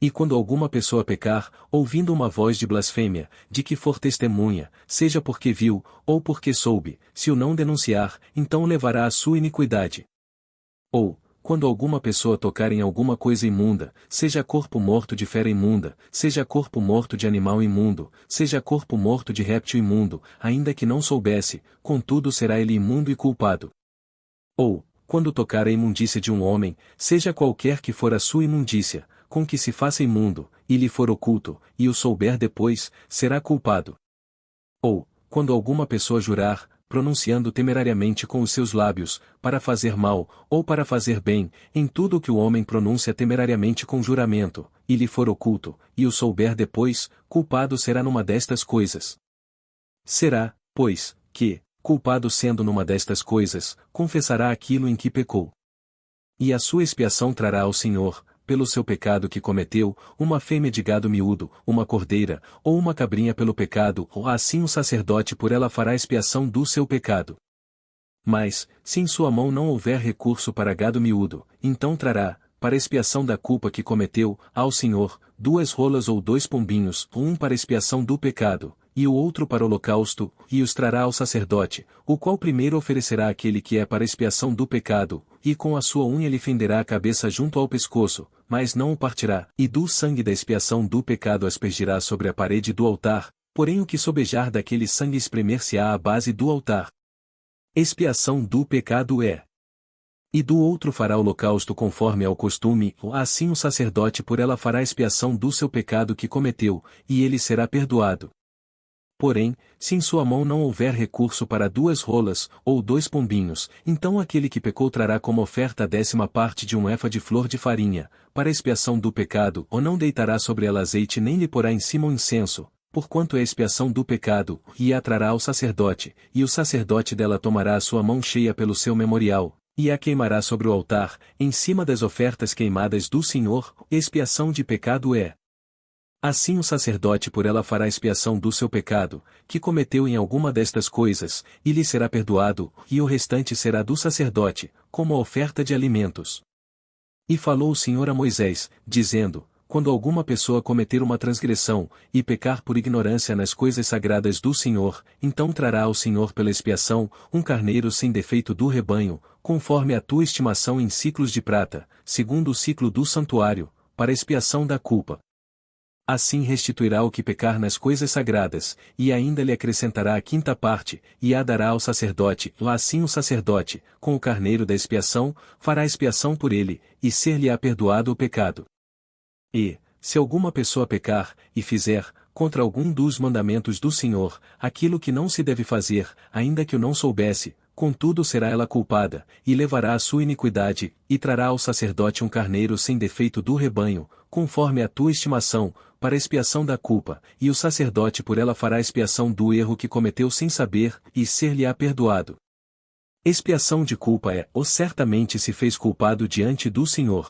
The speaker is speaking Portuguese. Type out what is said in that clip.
E quando alguma pessoa pecar, ouvindo uma voz de blasfêmia, de que for testemunha, seja porque viu, ou porque soube, se o não denunciar, então levará a sua iniquidade. Ou, quando alguma pessoa tocar em alguma coisa imunda, seja corpo morto de fera imunda, seja corpo morto de animal imundo, seja corpo morto de réptil imundo, ainda que não soubesse, contudo será ele imundo e culpado. Ou, quando tocar a imundícia de um homem, seja qualquer que for a sua imundícia, com que se faça imundo, e lhe for oculto, e o souber depois, será culpado. Ou, quando alguma pessoa jurar, pronunciando temerariamente com os seus lábios, para fazer mal, ou para fazer bem, em tudo o que o homem pronuncia temerariamente com juramento, e lhe for oculto, e o souber depois, culpado será numa destas coisas. Será, pois, que, culpado sendo numa destas coisas, confessará aquilo em que pecou. E a sua expiação trará ao Senhor, pelo seu pecado que cometeu, uma fêmea de gado miúdo, uma cordeira, ou uma cabrinha pelo pecado, ou assim o sacerdote por ela fará expiação do seu pecado. Mas, se em sua mão não houver recurso para gado miúdo, então trará, para expiação da culpa que cometeu, ao Senhor, 2 rolas ou 2 pombinhos, um para expiação do pecado, e o outro para holocausto, e os trará ao sacerdote, o qual primeiro oferecerá aquele que é para expiação do pecado, e com a sua unha lhe fenderá a cabeça junto ao pescoço, mas não o partirá, e do sangue da expiação do pecado aspergirá sobre a parede do altar, porém o que sobejar daquele sangue espremer-se-á à base do altar. Expiação do pecado é. E do outro fará holocausto conforme ao costume, assim o sacerdote por ela fará expiação do seu pecado que cometeu, e ele será perdoado. Porém, se em sua mão não houver recurso para 2 rolas, ou 2 pombinhos, então aquele que pecou trará como oferta a 10ª parte de um efa de flor de farinha, para expiação do pecado, ou não deitará sobre ela azeite nem lhe porá em cima o incenso, porquanto é expiação do pecado, e a trará ao sacerdote, e o sacerdote dela tomará a sua mão cheia pelo seu memorial, e a queimará sobre o altar, em cima das ofertas queimadas do Senhor, expiação de pecado é. Assim o sacerdote por ela fará expiação do seu pecado, que cometeu em alguma destas coisas, e lhe será perdoado, e o restante será do sacerdote, como a oferta de alimentos. E falou o Senhor a Moisés, dizendo, quando alguma pessoa cometer uma transgressão, e pecar por ignorância nas coisas sagradas do Senhor, então trará ao Senhor pela expiação, um carneiro sem defeito do rebanho, conforme a tua estimação em ciclos de prata, segundo o ciclo do santuário, para expiação da culpa. Assim restituirá o que pecar nas coisas sagradas, e ainda lhe acrescentará a 5ª parte, e a dará ao sacerdote, assim o sacerdote, com o carneiro da expiação, fará expiação por ele, e ser-lhe-á perdoado o pecado. E, se alguma pessoa pecar, e fizer, contra algum dos mandamentos do Senhor, aquilo que não se deve fazer, ainda que o não soubesse, contudo será ela culpada, e levará a sua iniquidade, e trará ao sacerdote um carneiro sem defeito do rebanho, conforme a tua estimação, para expiação da culpa, e o sacerdote por ela fará expiação do erro que cometeu sem saber, e ser-lhe-á perdoado. Expiação de culpa é, ou certamente se fez culpado diante do Senhor.